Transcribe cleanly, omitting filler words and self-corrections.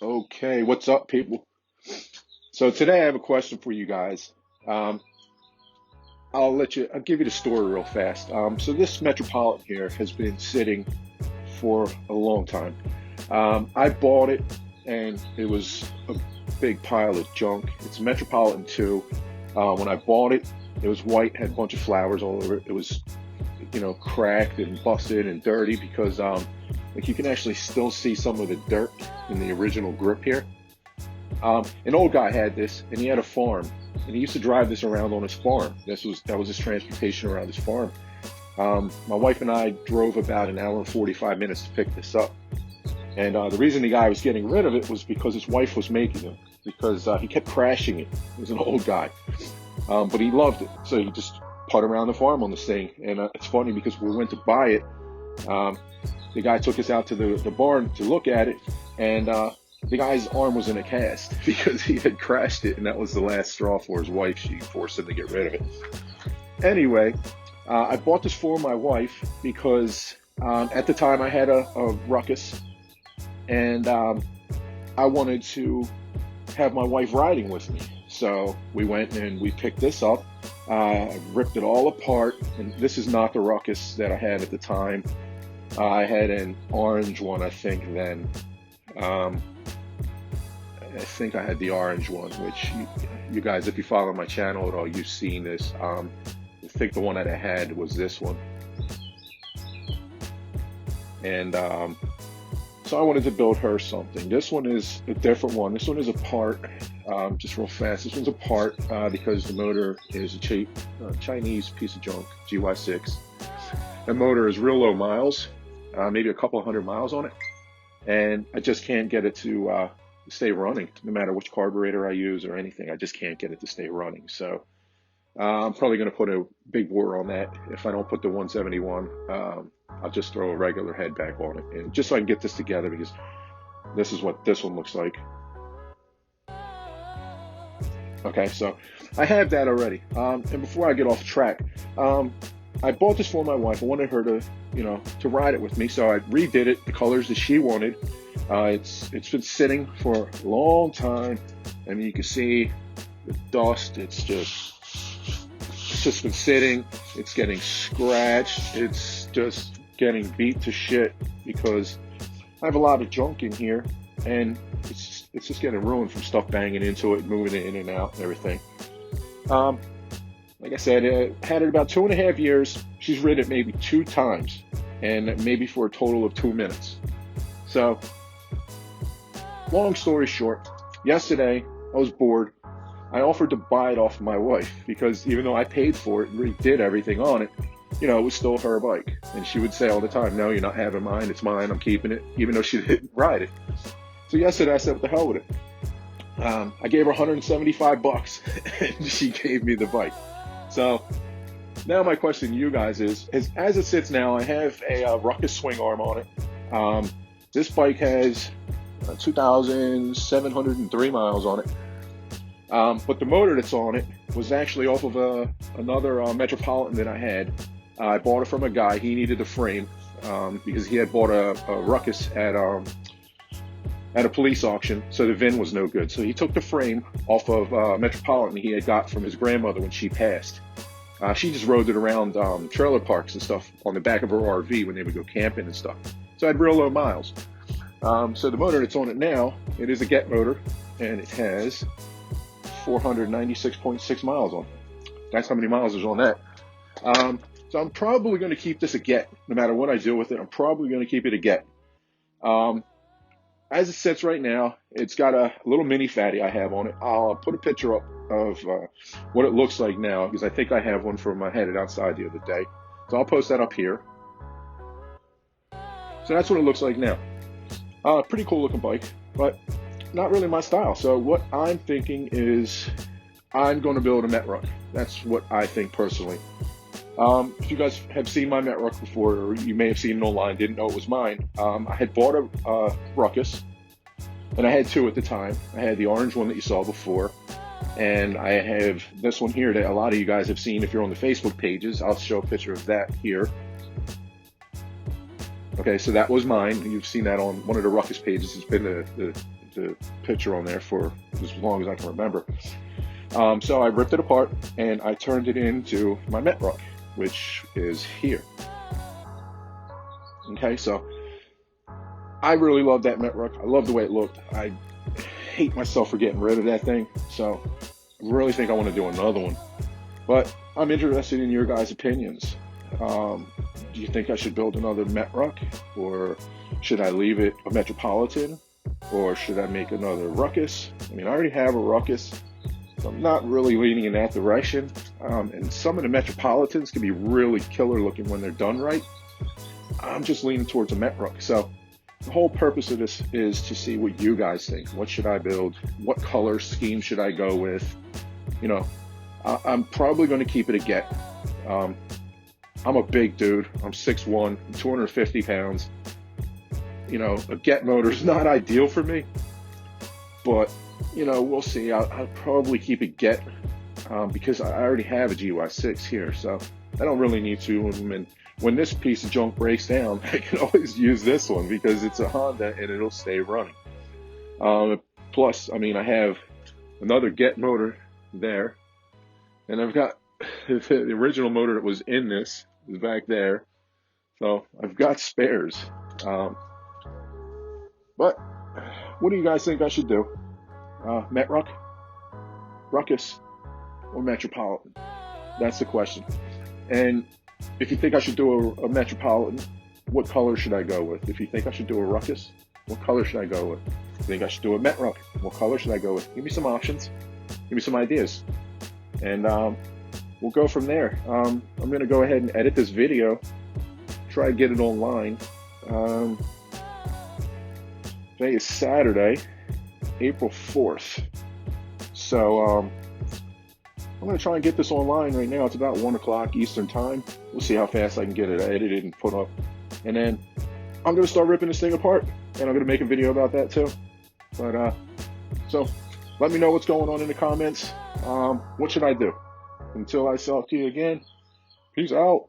Okay, what's up, people? So today I have a question for you guys. Um, I'll give you the story real fast. So this Metropolitan here has been sitting for a long time. I bought it and it was a big pile of junk. It's a Metropolitan 2. When I bought it, it was white, had a bunch of flowers all over it. It was, cracked and busted and dirty because, like you can actually still see some of the dirt in the original grip here. An old guy had this, and he had a farm, and he used to drive this around on his farm. That was his transportation around his farm. My wife and I drove about an hour and 45 minutes to pick this up, and the reason the guy was getting rid of it was because his wife was making him, because he kept crashing it. He was an old guy, but he loved it, so he just put around the farm on this thing. And it's funny because we went to buy it. Um, the guy took us out to the barn to look at it, and the guy's arm was in a cast because he had crashed it, and that was the last straw for his wife. She forced him to get rid of it. Anyway, I bought this for my wife because at the time I had a Ruckus, and I wanted to have my wife riding with me. So we went and we picked this up. I ripped it all apart, and this is not the Ruckus that I had at the time. I had an orange one, I think, then. I think I had the orange one, which you guys, if you follow my channel at all, you've seen this. I think the one that I had was this one. And so I wanted to build her something. This one is a different one. This one is a part, just real fast. This one's a part because the motor is a cheap Chinese piece of junk, GY6. The motor is real low miles, maybe a couple of hundred miles on it. And I just can't get it to stay running, no matter which carburetor I use or anything. I just can't get it to stay running. So I'm probably going to put a big bore on that. If I don't put the 171, I'll just throw a regular head back on it, and just so I can get this together, because this is what this one looks like. Okay, so I have that already. And before I get off track, I bought this for my wife. I wanted her to, to ride it with me. So I redid it, the colors that she wanted. It's been sitting for a long time. I mean, you can see the dust. It's just been sitting. It's getting scratched. It's just getting beat to shit because I have a lot of junk in here, and it's just getting ruined from stuff banging into it, moving it in and out, and everything. Like I said, had it about 2.5 years. She's ridden it maybe 2 times, and maybe for a total of 2 minutes. So, long story short, yesterday I was bored. I offered to buy it off my wife because even though I paid for it and redid everything on it, it was still her bike. And she would say all the time, "No, you're not having mine. It's mine. I'm keeping it," even though she didn't ride it. So yesterday I said, "What the hell with it?" I gave her $175, and she gave me the bike. So now my question to you guys is as it sits now, I have a Ruckus swing arm on it. This bike has 2,703 miles on it. But the motor that's on it was actually off of another Metropolitan that I had. I bought it from a guy. He needed a frame because he had bought a Ruckus at a police auction, so the VIN was no good. So he took the frame off of Metropolitan he had got from his grandmother when she passed. She just rode it around trailer parks and stuff on the back of her RV when they would go camping and stuff. So I had real low miles. So the motor that's on it now, it is a Get motor, and it has 496.6 miles on it. That's how many miles is on that. So I'm probably going to keep this a Get. No matter what I do with it, I'm probably going to keep it a Get. As it sits right now, it's got a little mini fatty I have on it. I'll put a picture up of what it looks like now, because I think I have one from I had it outside the other day. So I'll post that up here. So that's what it looks like now. Pretty cool looking bike, but not really my style. So what I'm thinking is I'm going to build a MetRuck. That's what I think personally. If you guys have seen my MetRuck before, or you may have seen it online, didn't know it was mine, I had bought a Ruckus, and I had 2 at the time. I had the orange one that you saw before, and I have this one here that a lot of you guys have seen if you're on the Facebook pages. I'll show a picture of that here. Okay, so that was mine. You've seen that on one of the Ruckus pages. It's been the picture on there for as long as I can remember. So I ripped it apart and I turned it into my MetRuck, which is here. Okay, so I really love that MetRuck. I love the way it looked. I hate myself for getting rid of that thing. So I really think I want to do another one. But I'm interested in your guys' opinions. Do you think I should build another MetRuck? Or should I leave it a Metropolitan? Or should I make another Ruckus? I mean, I already have a Ruckus. So I'm not really leaning in that direction. And some of the Metropolitans can be really killer looking when they're done right. I'm just leaning towards a MetRuck. So the whole purpose of this is to see what you guys think. What should I build? What color scheme should I go with? You know, I'm probably going to keep it a Get. I'm a big dude. I'm 6'1", 250 pounds. You know, a Get motor is not ideal for me. But, you know, we'll see. I'll probably keep it Get because I already have a GY6 here. So I don't really need two of them. And when this piece of junk breaks down, I can always use this one because it's a Honda and it'll stay running. Plus, I mean, I have another Get motor there. And I've got the original motor that was in this is back there. So I've got spares. But what do you guys think I should do? MetRuck, Ruckus, or Metropolitan? That's the question. And if you think I should do a Metropolitan, what color should I go with? If you think I should do a Ruckus, what color should I go with? If you think I should do a MetRuck, what color should I go with? Give me some options. Give me some ideas. And we'll go from there. I'm going to go ahead and edit this video, try to get it online. Today is Saturday, April 4th. So I'm going to try and get this online right now. It's about 1 o'clock Eastern time. We'll see how fast I can get it edited and put up. And then I'm going to start ripping this thing apart. And I'm going to make a video about that too. But so let me know what's going on in the comments. What should I do? Until I talk to you again, peace out.